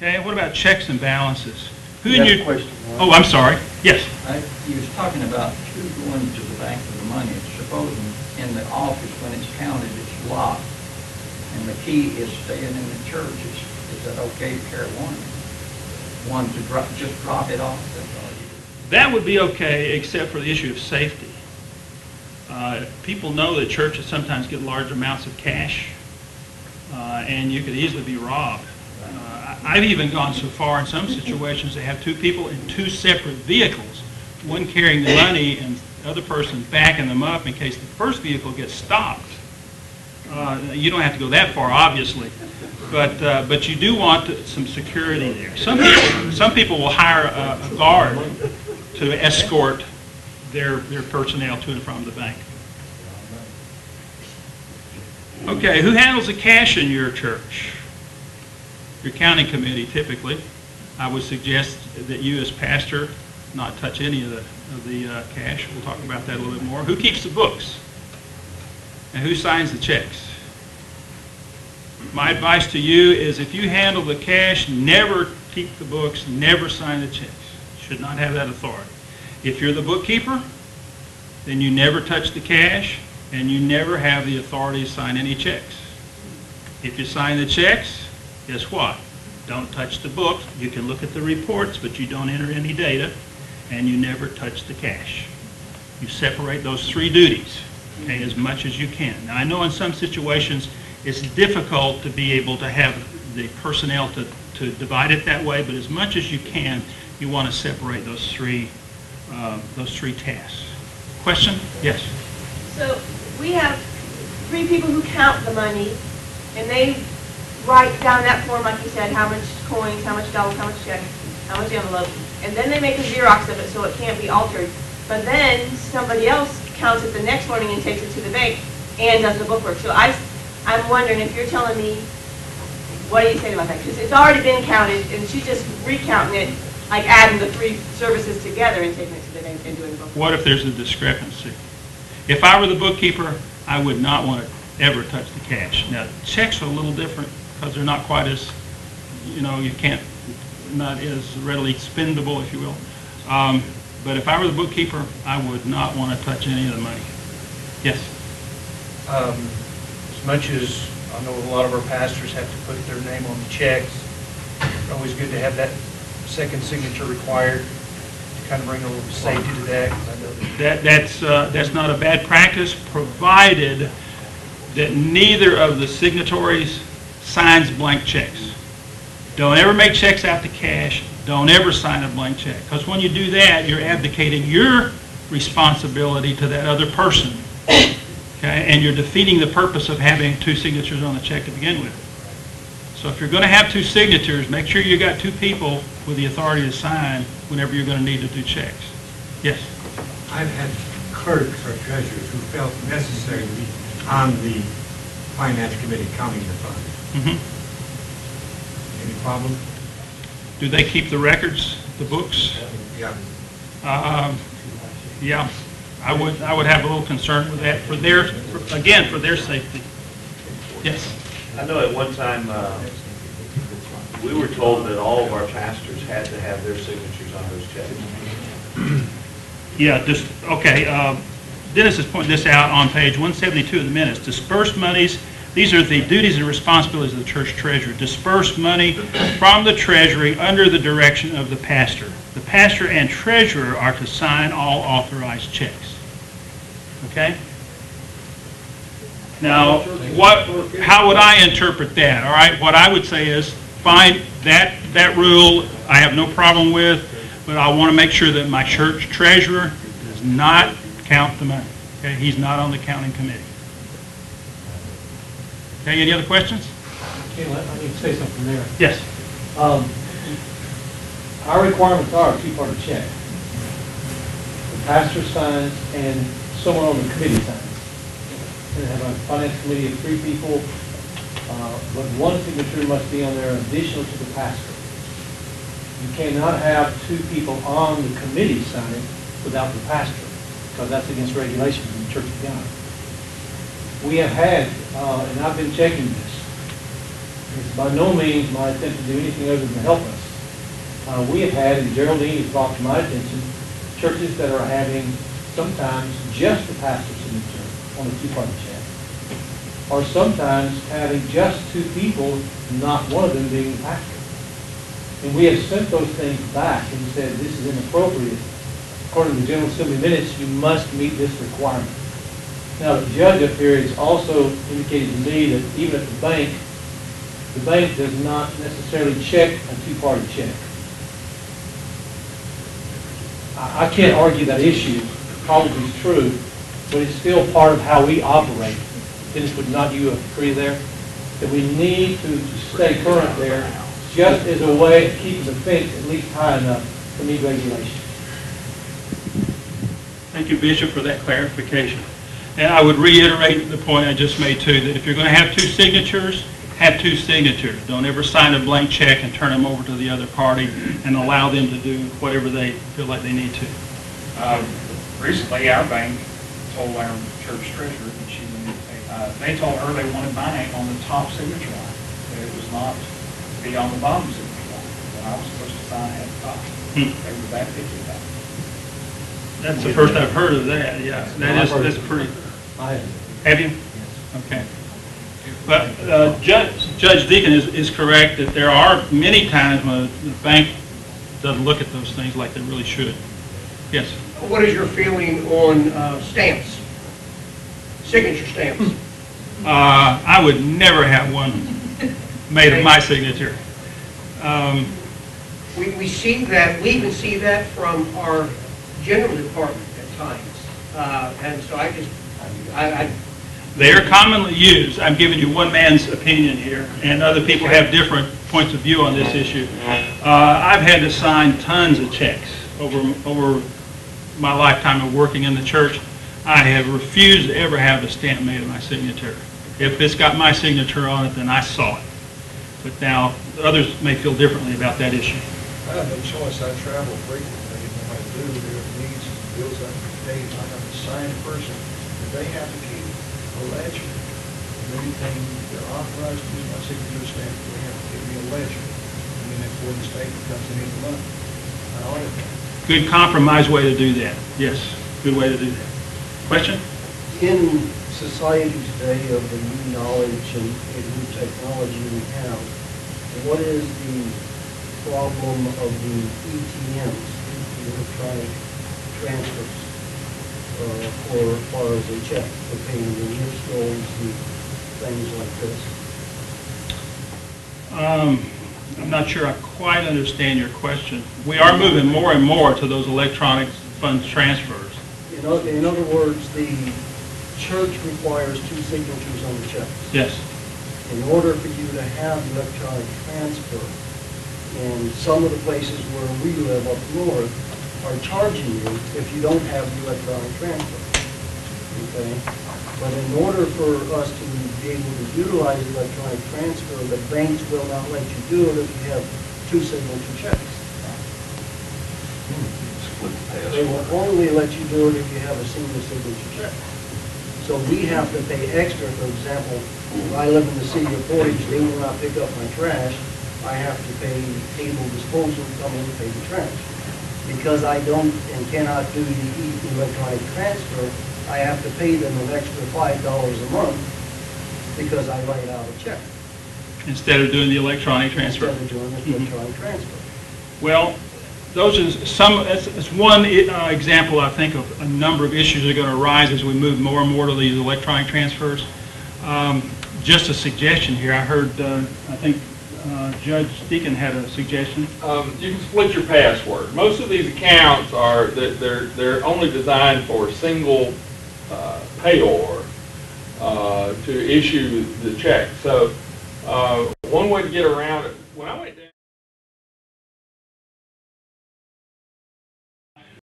Okay, what about checks and balances? Who You in have a your... question, Warren? Oh, I'm sorry. Yes. He was talking about who going to the bank for the money. Supposing in the office when it's counted, it's locked, and the key is staying in the church. Is that okay to carry one to just drop it off? That's all you do. That would be okay, except for the issue of safety. People know that churches sometimes get large amounts of cash, and you could easily be robbed. I've even gone so far in some situations to have two people in two separate vehicles, one carrying the money and the other person backing them up in case the first vehicle gets stopped. You don't have to go that far, obviously, but you do want some security there. Some people will hire a guard to escort their personnel to and from the bank. Okay, who handles the cash in your church? Your counting committee, typically. I would suggest that you as pastor not touch any of the cash. We'll talk about that a little bit more. Who keeps the books? And who signs the checks? My advice to you is if you handle the cash, never keep the books, never sign the checks. Should not have that authority. If you're the bookkeeper, then you never touch the cash, and you never have the authority to sign any checks. If you sign the checks, guess what? Don't touch the books. You can look at the reports, but you don't enter any data, and you never touch the cash. You separate those three duties, okay, as much as you can. Now, I know in some situations it's difficult to be able to have the personnel to divide it that way, but as much as you can, you want to separate those three tasks. Question? Yes. So we have three people who count the money, and they write down that form, like you said, how much coins, how much dollars, how much checks, how much envelope, and then they make a Xerox of it so it can't be altered. But then somebody else counts it the next morning and takes it to the bank and does the bookwork. So I'm wondering if you're telling me, what do you say about that? Because it's already been counted, and she's just recounting it, like adding the three services together and taking it to the bank and doing the bookwork. What if there's a discrepancy? If I were the bookkeeper, I would not want to ever touch the cash. Now, checks are a little different because they're not quite as, you can't, not as readily spendable, if you will. But if I were the bookkeeper, I would not want to touch any of the money. Yes? As much as I know a lot of our pastors have to put their name on the checks, it's always good to have that second signature required to kind of bring a little safety to that. 'Cause I know That's not a bad practice, provided that neither of the signatories signs blank checks. Don't ever make checks out to cash. Don't ever sign a blank check. Because when you do that, you're abdicating your responsibility to that other person. Okay? And you're defeating the purpose of having two signatures on the check to begin with. So if you're going to have two signatures, make sure you got two people with the authority to sign whenever you're going to need to do checks. Yes? I've had clerks or treasurers who felt necessary to be on the finance committee counting the funds. Mm-hmm. Any problem? Do they keep the records, the books? Yeah. Yeah, I would have a little concern with that for their safety. Yes. I know at one time we were told that all of our pastors had to have their signatures on those checks. Yeah, just okay. Dennis has pointed this out on page 172 of the minutes. Dispersed monies. These are the duties and responsibilities of the church treasurer. Disperse money from the treasury under the direction of the pastor. The pastor and treasurer are to sign all authorized checks. Okay? Now, how would I interpret that? All right, what I would say is, fine, that rule I have no problem with, but I want to make sure that my church treasurer does not count the money. Okay? He's not on the counting committee. Okay, any other questions? Okay, let me say something there. Yes. Our requirements are a two-part check. The pastor signs and someone on the committee signs. We have a finance committee of 3 people, but one signature must be on there additional to the pastor. You cannot have 2 people on the committee signing without the pastor, because that's against regulations in the Church of God. We have had, and I've been checking this, It's by no means my attempt to do anything other than help us. We have had, and Geraldine has brought to my attention, churches that are having sometimes just the pastor's signature on a two-party check, or sometimes having just two people, not one of them being the pastor. And we have sent those things back and said, this is inappropriate. According to the General Assembly minutes, you must meet this requirement. Now, the judge up here has also indicated to me that even at the bank does not necessarily check a two-party check. I can't argue that issue, probably is true, but it's still part of how we operate. Dennis, would not you agree there? That we need to stay current there, just as a way of keeping the fence at least high enough to meet regulations. Thank you, Bishop, for that clarification. And I would reiterate the point I just made too, that if you're going to have two signatures, have two signatures. Don't ever sign a blank check and turn them over to the other party and allow them to do whatever they feel like they need to. Recently, our bank told our church treasurer that they told her they wanted my name on the top signature line, that it was not to be on the bottom signature line, that I was supposed to sign at the top. They were that picky about it. That's the first I've heard of that, yeah. That's pretty. Have you? Okay. But Judge Deacon is correct that there are many times when the bank doesn't look at those things like they really should. Yes? What is your feeling on stamps, signature stamps? I would never have one made of my signature. We see that, we even see that from our general department at times. And so I They are commonly used. I'm giving you one man's opinion here, and other people have different points of view on this issue. I've had to sign tons of checks over my lifetime of working in the church. I have refused to ever have a stamp made of my signature. If it's got my signature on it, then I saw it. But now, others may feel differently about that issue. I have no choice. I travel frequently, and when I do, there are needs and bills I have to pay. I have to sign a person, and they have to keep a ledger of anything they're authorized to use my signature stamp. They have to give me a ledger, and then that's when the statement comes in each month. I audit that. Good compromise way to do that. Yes, good way to do that. Question? in society today of the new knowledge and new technology we have, what is the problem of the ETMs, the electronic transfers, for as far as a check for paying the installments and things like this? I'm not sure I quite understand your question. We are moving more and more to those electronic funds transfers. In other words, the church requires 2 signatures on the checks. Yes. In order for you to have electronic transfer, and some of the places where we live up north are charging you if you don't have the electronic transfer. Okay? But in order for us to be able to utilize electronic transfer, the banks will not let you do it if you have 2 signature checks. They will only let you do it if you have a single signature check. So we have to pay extra. For example, if I live in the city of Portage, they will not pick up my trash. I have to pay table disposal to come in and pay the trash. Because I don't and cannot do the electronic transfer, I have to pay them an extra $5 a month because I write out a check. Instead of doing the electronic transfer. Instead of doing the electronic transfer. Well, those are some. It's one example, I think, of a number of issues that are going to arise as we move more and more to these electronic transfers. Just a suggestion here. I heard, I think Judge Deacon had a suggestion. You can split your password. Most of these accounts are they're only designed for a single payor to issue the check. So one way to get around it, when I went down.